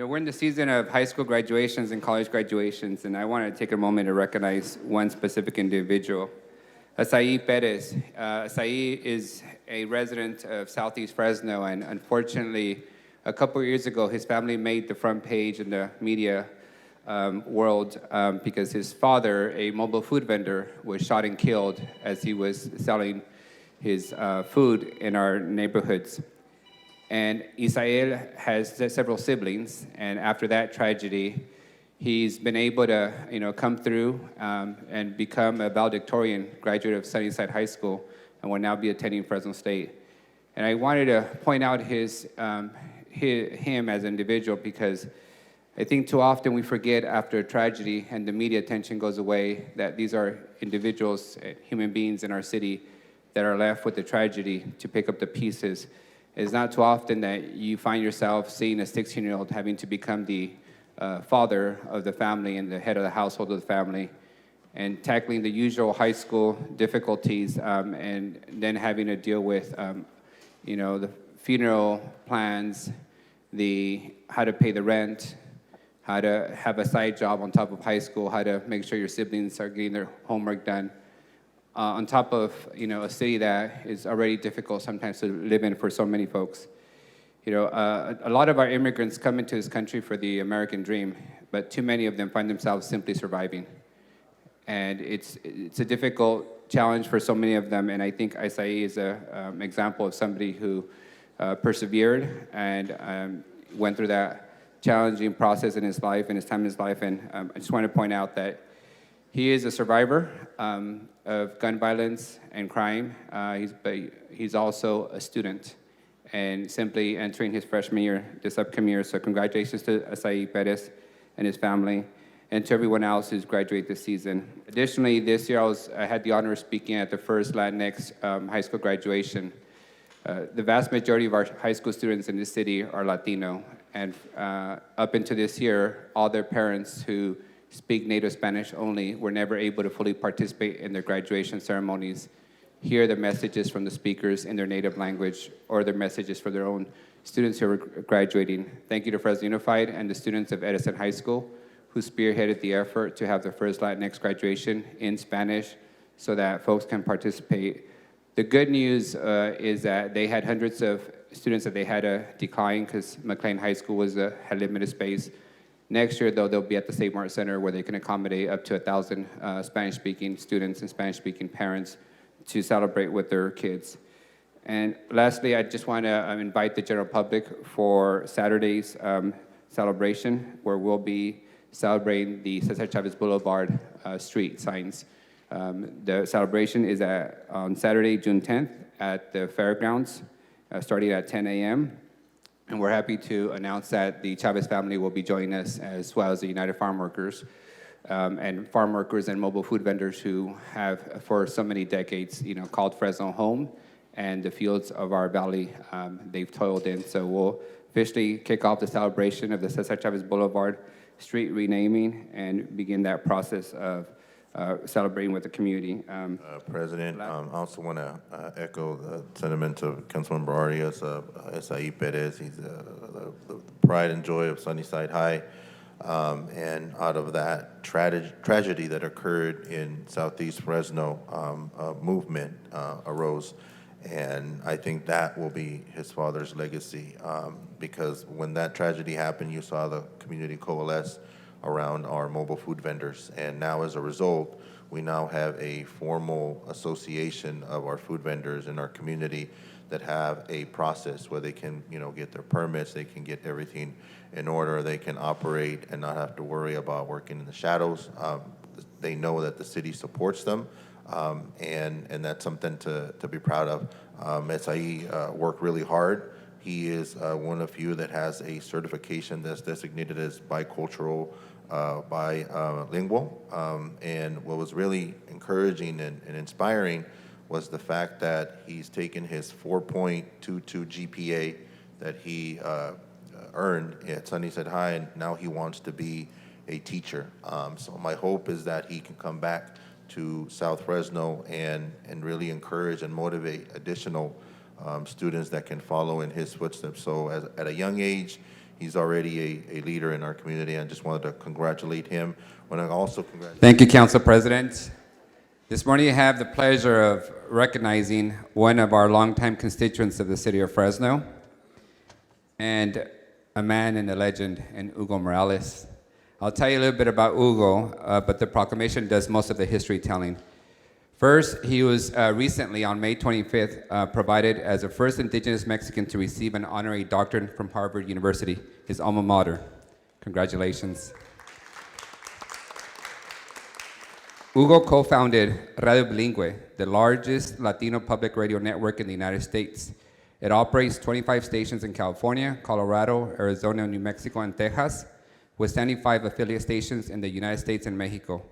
We're in the season of high school graduations and college graduations, and I want to take a moment to recognize one specific individual, Isai Perez. Isai is a resident of Southeast Fresno, and unfortunately, a couple of years ago, his family made the front page in the media world because his father, a mobile food vendor, was shot and killed as he was selling his food in our neighborhoods. And Isai has several siblings, and after that tragedy, he's been able to, come through and become a valedictorian graduate of Sunnyside High School, and will now be attending Fresno State. And I wanted to point out him as an individual because I think too often we forget after a tragedy and the media attention goes away that these are individuals, human beings in our city that are left with the tragedy to pick up the pieces. It's not too often that you find yourself seeing a 16-year-old having to become the father of the family and the head of the household of the family, and tackling the usual high school difficulties, and then having to deal with, the funeral plans, how to pay the rent, how to have a side job on top of high school, how to make sure your siblings are getting their homework done. On top of a city that is already difficult sometimes to live in for so many folks. A lot of our immigrants come into this country for the American dream, but too many of them find themselves simply surviving. And it's a difficult challenge for so many of them, and I think Isai is an example of somebody who persevered and went through that challenging process in his life and his time in his life. And I just want to point out that he is a survivor of gun violence and crime. He's also a student and simply entering his freshman year this upcoming year. So congratulations to Isai Perez and his family, and to everyone else who's graduated this season. Additionally, this year I had the honor of speaking at the first Latinx high school graduation. The vast majority of our high school students in this city are Latino, and up until this year, all their parents who speak native Spanish only were never able to fully participate in their graduation ceremonies, hear the messages from the speakers in their native language, or their messages for their own students who are graduating. Thank you to Fresno Unified and the students of Edison High School who spearheaded the effort to have the first Latinx graduation in Spanish so that folks can participate. The good news is that they had hundreds of students that they had to decline because McLean High School had limited space. Next year, though, they'll be at the Save Mart Center where they can accommodate up to 1,000 Spanish-speaking students and Spanish-speaking parents to celebrate with their kids. And lastly, I just want to invite the general public for Saturday's celebration, where we'll be celebrating the Cesar Chavez Boulevard street signs. The celebration is on Saturday, June 10th at the Fairgrounds, starting at 10 a.m., and we're happy to announce that the Chavez family will be joining us, as well as the United Farm Workers, and farm workers and mobile food vendors who have, for so many decades, called Fresno home and the fields of our valley they've toiled in. So we'll officially kick off the celebration of the Cesar Chavez Boulevard street renaming and begin that process of celebrating with the community. President, I also want to echo the sentiment of Councilmember Arias, Isai Perez. He's the pride and joy of Sunnyside High. And out of that tragedy that occurred in Southeast Fresno, a movement arose. And I think that will be his father's legacy, because when that tragedy happened, you saw the community coalesce around our mobile food vendors. And now as a result, we now have a formal association of our food vendors in our community that have a process where they can, get their permits, they can get everything in order, they can operate and not have to worry about working in the shadows. They know that the city supports them, and that's something to be proud of. Isai worked really hard. He is one of few that has a certification that's designated as bicultural, bilingual. And what was really encouraging and inspiring was the fact that he's taken his 4.22 GPA that he earned at Sunnyside High, and now he wants to be a teacher. So my hope is that he can come back to South Fresno and really encourage and motivate additional students that can follow in his footsteps. So at a young age, He's already a leader in our community. I just wanted to congratulate him. Want to also congratulate. Thank you, Council President. This morning I have the pleasure of recognizing one of our longtime constituents of the city of Fresno, and a man and a legend in Hugo Morales. I'll tell you a little bit about Hugo, but the proclamation does most of the history telling. First, he was recently, on May 25th, provided as the first indigenous Mexican to receive an honorary doctorate from Harvard University, his alma mater. Congratulations. Hugo co-founded Radio Bilingüe, the largest Latino public radio network in the United States. It operates 25 stations in California, Colorado, Arizona, New Mexico, and Texas, with 75 affiliate stations in the United States and Mexico.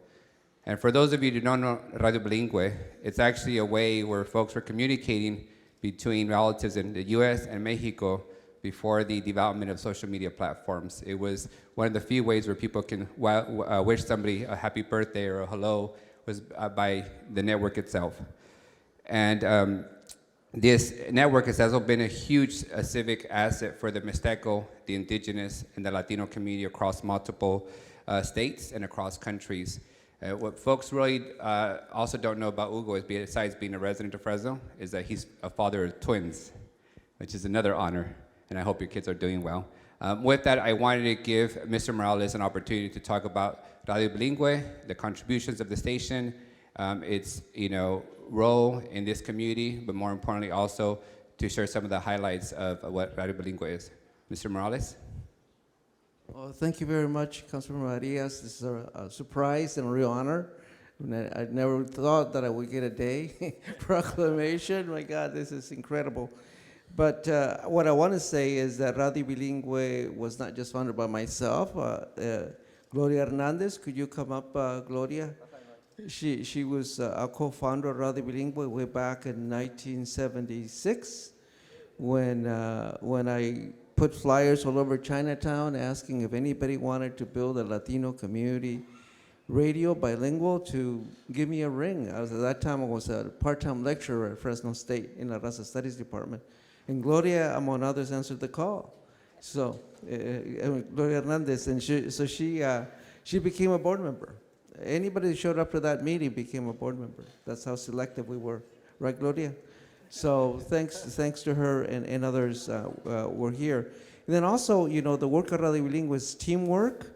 And for those of you who don't know Radio Bilingüe, it's actually a way where folks were communicating between relatives in the US and Mexico before the development of social media platforms. It was one of the few ways where people can wish somebody a happy birthday or a hello was by the network itself. And this network has also been a huge civic asset for the Mixteco, the indigenous, and the Latino community across multiple states and across countries. What folks really also don't know about Hugo, is besides being a resident of Fresno, is that he's a father of twins, which is another honor, and I hope your kids are doing well. With that, I wanted to give Mr. Morales an opportunity to talk about Radio Bilingüe, the contributions of the station, its role in this community, but more importantly also to share some of the highlights of what Radio Bilingüe is. Mr. Morales? Well, thank you very much, Councilmember Arias. This is a surprise and a real honor. I never thought that I would get a day proclamation. My God, this is incredible. But what I want to say is that Radio Bilingüe was not just founded by myself. Gloria Hernandez, could you come up, Gloria? She was a co-founder of Radio Bilingüe way back in 1976 when I put flyers all over Chinatown asking if anybody wanted to build a Latino community radio bilingual to give me a ring. At that time, I was a part-time lecturer at Fresno State in the Raza Studies Department. And Gloria, among others, answered the call. So, Gloria Hernandez, and she became a board member. Anybody that showed up to that meeting became a board member. That's how selective we were. Right, Gloria? So thanks to her and others were here. And then also, the work of Radio Bilingüe was teamwork.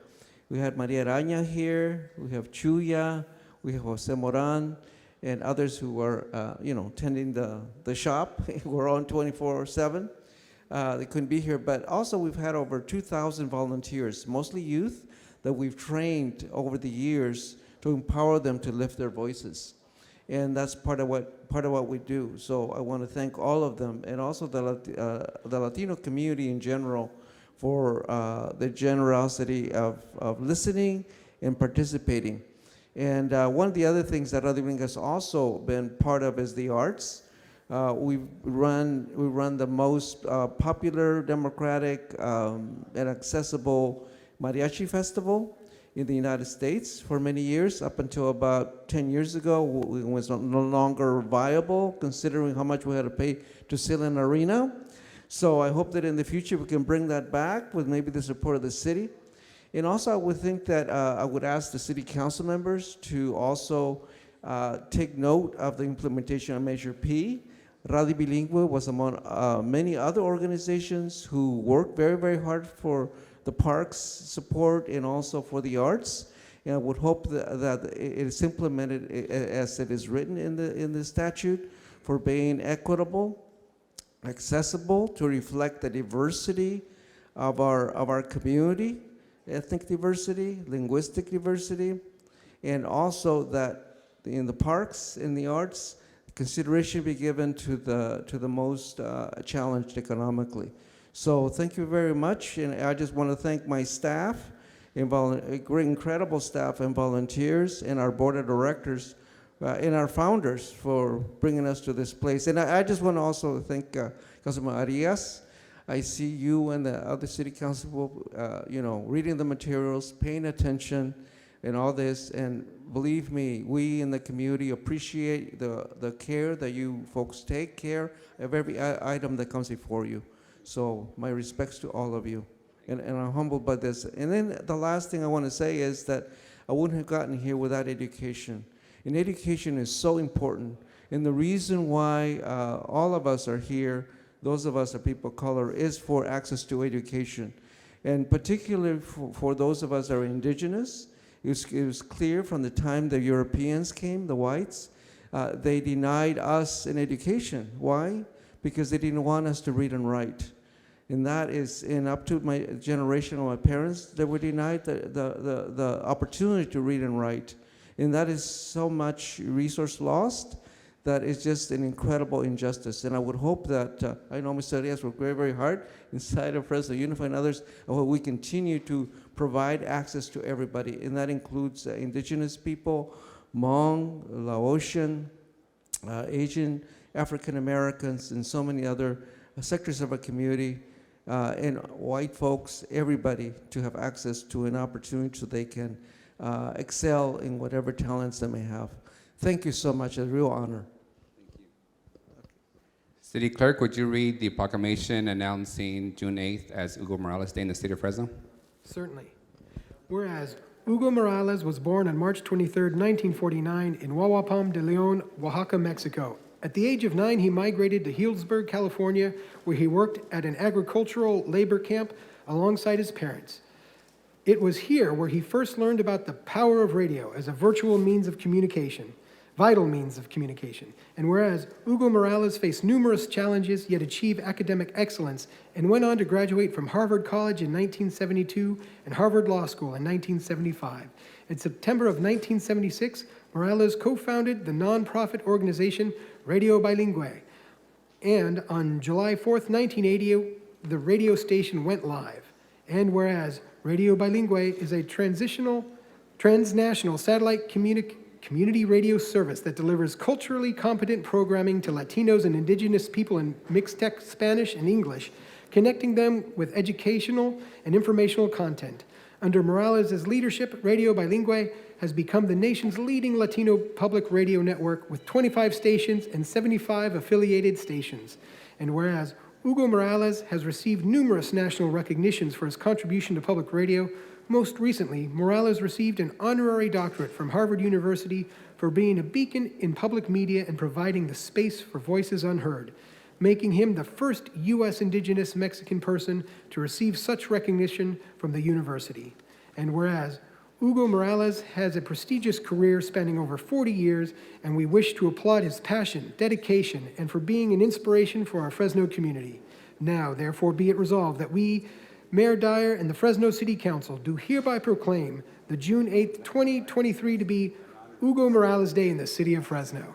We had Maria Araña here, we have Chuya, we have Jose Moran, and others who were, tending the shop. We're on 24/7. They couldn't be here, but also we've had over 2,000 volunteers, mostly youth, that we've trained over the years to empower them to lift their voices. And that's part of what we do. So I want to thank all of them, and also the Latino community in general for the generosity of listening and participating. And one of the other things that Radio Bilingüe has also been part of is the arts. We run the most popular, democratic, and accessible mariachi festival in the United States for many years, up until about 10 years ago. It was no longer viable, considering how much we had to pay to fill an arena. So I hope that in the future we can bring that back with maybe the support of the city. And also I would think that I would ask the city council members to also take note of the implementation of Measure P. Radio Bilingüe was among many other organizations who worked very, very hard for the parks support and also for the arts. And I would hope that it is implemented as it is written in the statute for being equitable, accessible, to reflect the diversity of our community, ethnic diversity, linguistic diversity, and also that in the parks, in the arts, consideration be given to the most challenged economically. So thank you very much, and I just want to thank my staff, incredible staff and volunteers, and our board of directors, and our founders for bringing us to this place. And I just want to also thank Councilmember Arias. I see you and the other city council, reading the materials, paying attention, and all this. And believe me, we in the community appreciate the care that you folks take care of every item that comes before you. So my respects to all of you. and I'm humbled by this. And then the last thing I want to say is that I wouldn't have gotten here without education. And education is so important. And the reason why all of us are here, those of us are people of color, is for access to education. And particularly for those of us that are indigenous, it was clear from the time the Europeans came, the whites, they denied us an education. Why? Because they didn't want us to read and write. And that is, and up to my generation of my parents, they were denied the opportunity to read and write. And that is so much resource lost that is just an incredible injustice. And I would hope that, I know Mr. Arias worked very, very hard inside of Fresno Unified and others, we continue to provide access to everybody. And that includes indigenous people, Hmong, Laotian, Asian, African Americans, and so many other sectors of our community, and white folks, everybody, to have access to an opportunity so they can excel in whatever talents they may have. Thank you so much. It's a real honor. City Clerk, would you read the proclamation announcing June 8th as Hugo Morales Day in the city of Fresno? Certainly. Whereas Hugo Morales was born on March 23, 1949 in Huahuapam de Leon, Oaxaca, Mexico. At the age of 9, he migrated to Healdsburg, California, where he worked at an agricultural labor camp alongside his parents. It was here where he first learned about the power of radio as a virtual means of communication, vital means of communication. And whereas Hugo Morales faced numerous challenges yet achieved academic excellence and went on to graduate from Harvard College in 1972 and Harvard Law School in 1975. In September of 1976, Morales co-founded the nonprofit organization Radio Bilingüe. And on July 4th, 1980, the radio station went live. And whereas Radio Bilingüe is a transnational satellite community radio service that delivers culturally competent programming to Latinos and indigenous people in mixed-text Spanish and English, connecting them with educational and informational content. Under Morales' leadership, Radio Bilingüe has become the nation's leading Latino public radio network with 25 stations and 75 affiliated stations. And whereas Hugo Morales has received numerous national recognitions for his contribution to public radio, most recently, Morales received an honorary doctorate from Harvard University for being a beacon in public media and providing the space for voices unheard, making him the first U.S. indigenous Mexican person to receive such recognition from the university. And whereas Hugo Morales has a prestigious career spanning over 40 years, and we wish to applaud his passion, dedication, and for being an inspiration for our Fresno community. Now, therefore, be it resolved that we, Mayor Dyer and the Fresno City Council, do hereby proclaim the June 8th, 2023 to be Hugo Morales Day in the city of Fresno.